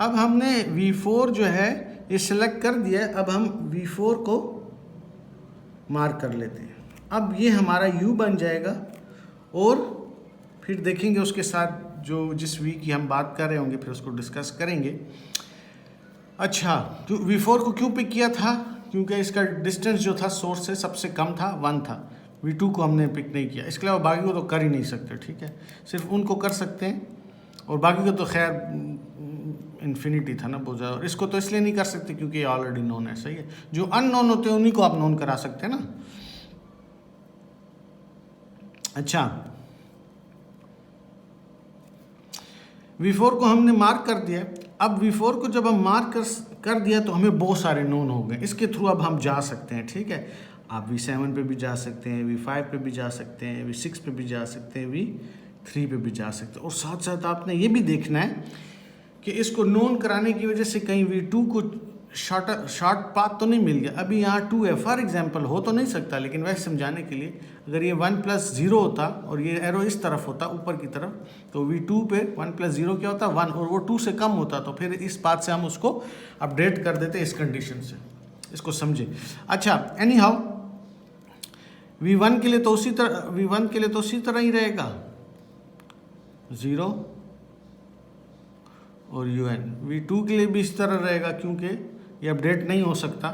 अब हमने V4 जो है ये सिलेक्ट कर दिया है। अब हम V4 को मार्क कर लेते हैं। अब ये हमारा U बन जाएगा और फिर देखेंगे उसके साथ जो जिस V की हम बात कर रहे होंगे फिर उसको डिस्कस करेंगे। अच्छा, तो V4 को क्यों पिक किया था? क्योंकि इसका डिस्टेंस जो था सोर्स से सबसे कम था, 1 था। V2 को हमने पिक नहीं किया, इसके अलावा बाकी को तो कर ही नहीं सकते। ठीक है, सिर्फ उनको कर सकते हैं और बाकी को तो खैर इन्फिनिटी था ना बहुत ज़्यादा। और इसको तो इसलिए नहीं कर सकते क्योंकि ये ऑलरेडी नोन है। सही है, जो अननोन होते हैं उन्हीं को आप नोन करा सकते हैं ना। अच्छा, V4 को हमने मार्क कर दिया। अब V4 को जब हम मार्क कर दिया तो हमें बहुत सारे नोन हो गए। इसके थ्रू अब हम जा सकते हैं। ठीक है, आप V7 पे भी जा सकते हैं, V5 पे भी जा सकते हैं, V6 पे भी जा सकते हैं, V3 पे भी जा सकते हैं। और साथ साथ आपने ये भी देखना है कि इसको नोन कराने की वजह से कहीं V2 को शॉर्ट पाथ तो नहीं मिल गया। अभी यहाँ 2 है फॉर एग्जांपल, हो तो नहीं सकता, लेकिन वैसे समझाने के लिए अगर ये 1 + 0 होता और ये एरो इस तरफ होता ऊपर की तरफ, तो V2 पे 1 + 0 क्या होता? 1, और वो 2 से कम होता, तो फिर इस बात से हम उसको अपडेट कर देते इस कंडीशन से। इसको समझे? अच्छा, एनी हाउ V1 के लिए तो उसी तरह ही रहेगा 0 और UN। V2 के लिए भी इस तरह रहेगा क्योंकि ये अपडेट नहीं हो सकता।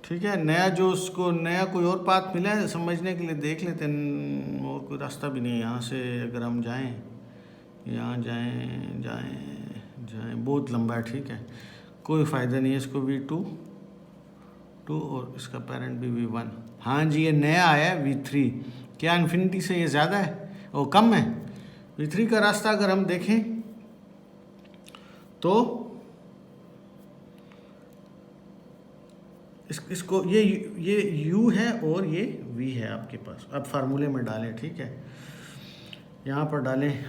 ठीक है, नया जो उसको नया कोई और पाथ मिला है समझने के लिए देख लेते हैं। और कोई रास्ता भी नहीं है यहाँ से। अगर हम जाएं, यहाँ जाएं बहुत लंबा है। ठीक है, कोई फ़ायदा नहीं है। इसको V2 और इसका पेरेंट भी V1। हाँ जी, ये नया आया है V3। क्या इन्फिनिटी से ये ज़्यादा है और कम है? V3 का रास्ता अगर हम देखें तो इसको ये U है और ये V है आपके पास। अब फार्मूले में डालें। ठीक है, यहाँ पर डालें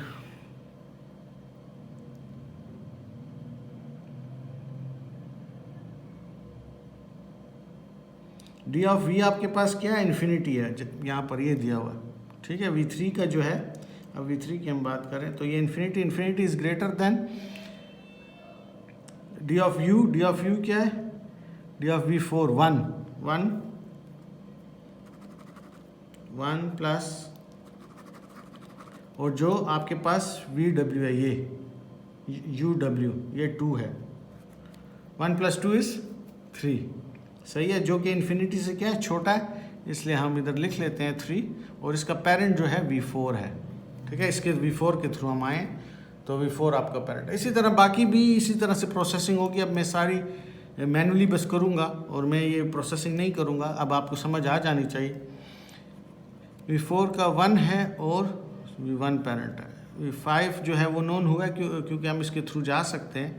D ऑफ V आपके पास क्या है? इन्फिनिटी है, यहाँ पर ये दिया हुआ। ठीक है, V3 का जो है, अब V3 की हम बात करें तो ये infinity is greater than D of U क्या है? D ऑफ V4 1 प्लस, और जो आपके पास VW है ये UW ये 2 है। 1 + 2 = 3। सही है, जो कि इन्फिनिटी से क्या है? छोटा है, इसलिए हम इधर लिख लेते हैं 3। और इसका पेरेंट जो है V4 है। ठीक है, इसके V4 के थ्रू हम आए तो V4 आपका पेरेंट। इसी तरह बाकी भी इसी तरह से प्रोसेसिंग होगी। अब मैं सारी मैनुअली बस करूँगा और मैं ये प्रोसेसिंग नहीं करूँगा। अब आपको समझ आ जानी चाहिए। V4 का 1 है और V1 पेरेंट है। V5 जो है वो नोन हुआ है क्योंकि हम इसके थ्रू जा सकते हैं।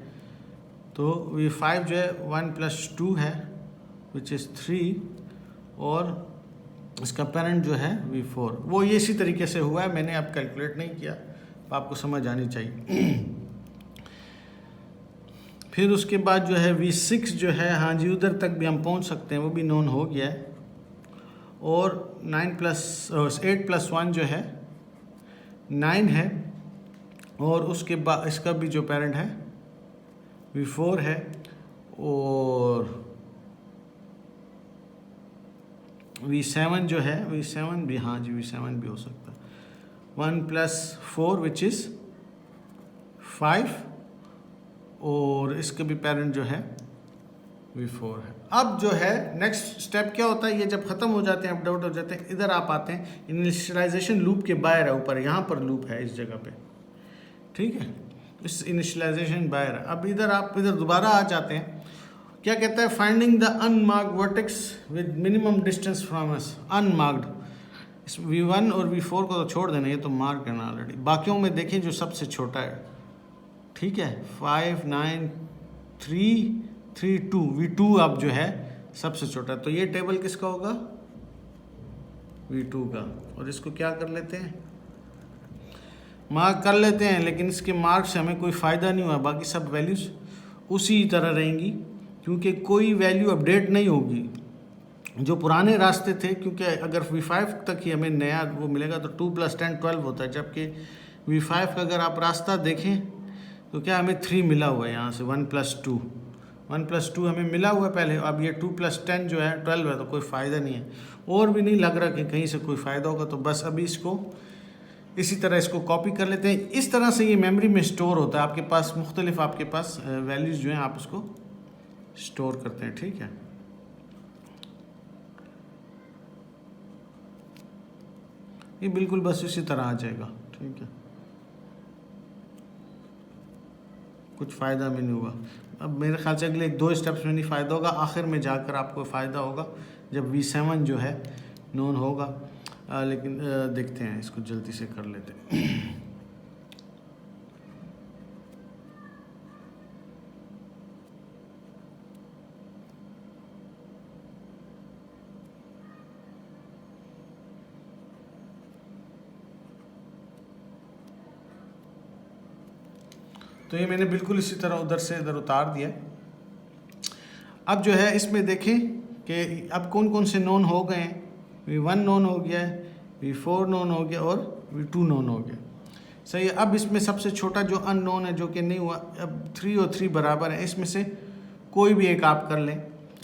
तो V5 जो है 1 + 2 है विच इज़ 3, और इसका पेरेंट जो है V4। वो ये इसी तरीके से हुआ है, मैंने अब कैलकुलेट नहीं किया, तो आपको समझ आनी चाहिए। फिर उसके बाद जो है V6 जो है, हाँ जी उधर तक भी हम पहुंच सकते हैं, वो भी नोन हो गया है। और 8 + 1 जो है 9 है, और उसके बाद इसका भी जो पेरेंट है V4 है। और V7 जो है, V7 भी, हाँ जी V7 भी हो सकता है। 1 + 4 विच इज़ 5, और इसके भी पेरेंट जो है V4 है। अब जो है नेक्स्ट स्टेप क्या होता है? ये जब ख़त्म हो जाते हैं, अपडेट हो जाते हैं, इधर आप आते हैं। इनिशियलाइजेशन लूप के बाहर है, ऊपर यहाँ पर लूप है इस जगह पे। ठीक है, इस इनिशियलाइजेशन बाहर है। अब इधर आप दोबारा आ जाते हैं। क्या कहता है? Finding the unmarked vertex with minimum distance from us. Unmarked, इस V1 और V4 को तो छोड़ देना, ये तो मार्क करना ऑलरेडी। बाकियों में देखें जो सबसे छोटा है। ठीक है, 5 9 3 3 2, V2 अब जो है सबसे छोटा। तो ये टेबल किसका होगा? V2 का। और इसको क्या कर लेते हैं? मार्क कर लेते हैं, लेकिन इसके मार्क से हमें कोई फ़ायदा नहीं हुआ। बाकी सब वैल्यूज़ उसी तरह रहेंगी क्योंकि कोई वैल्यू अपडेट नहीं होगी। जो पुराने रास्ते थे, क्योंकि अगर V5 तक ही हमें नया वो मिलेगा तो 2 + 10 12 होता है, जबकि V5 का अगर आप रास्ता देखें तो क्या हमें 3 मिला हुआ है यहाँ से 1 + 2, 1 + 2 हमें मिला हुआ है पहले। अब ये 2 + 10 जो है 12 है, तो कोई फ़ायदा नहीं है, और भी नहीं लग रहा कि कहीं से कोई फ़ायदा होगा। तो बस अभी इसको इसी तरह इसको कॉपी कर लेते हैं। इस तरह से ये मेमोरी में स्टोर होता है, आपके पास मुख्तलिफ आपके पास वैल्यूज़ जो हैं आप उसको स्टोर करते हैं, ठीक है। ये बिल्कुल बस इसी तरह आ जाएगा, ठीक है, कुछ फ़ायदा में नहीं हुआ। अब मेरे ख्याल से अगले 2 स्टेप्स में नहीं फ़ायदा होगा, आखिर में जाकर आपको फ़ायदा होगा जब V7 जो है नोन होगा। लेकिन देखते हैं, इसको जल्दी से कर लेते हैं। तो ये मैंने बिल्कुल इसी तरह उधर से इधर उतार दिया। अब जो है इसमें देखें कि अब कौन कौन से नोन हो गए हैं। V1 नोन हो गया है, V4 नोन हो गया और V2 नोन हो गया, सही है। अब इसमें सबसे छोटा जो अननोन है, जो कि नहीं हुआ, अब 3 और 3 बराबर है, इसमें से कोई भी एक आप कर लें,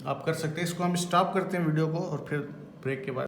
आप कर सकते हैं। इसको हम स्टॉप करते हैं वीडियो को और फिर ब्रेक के बाद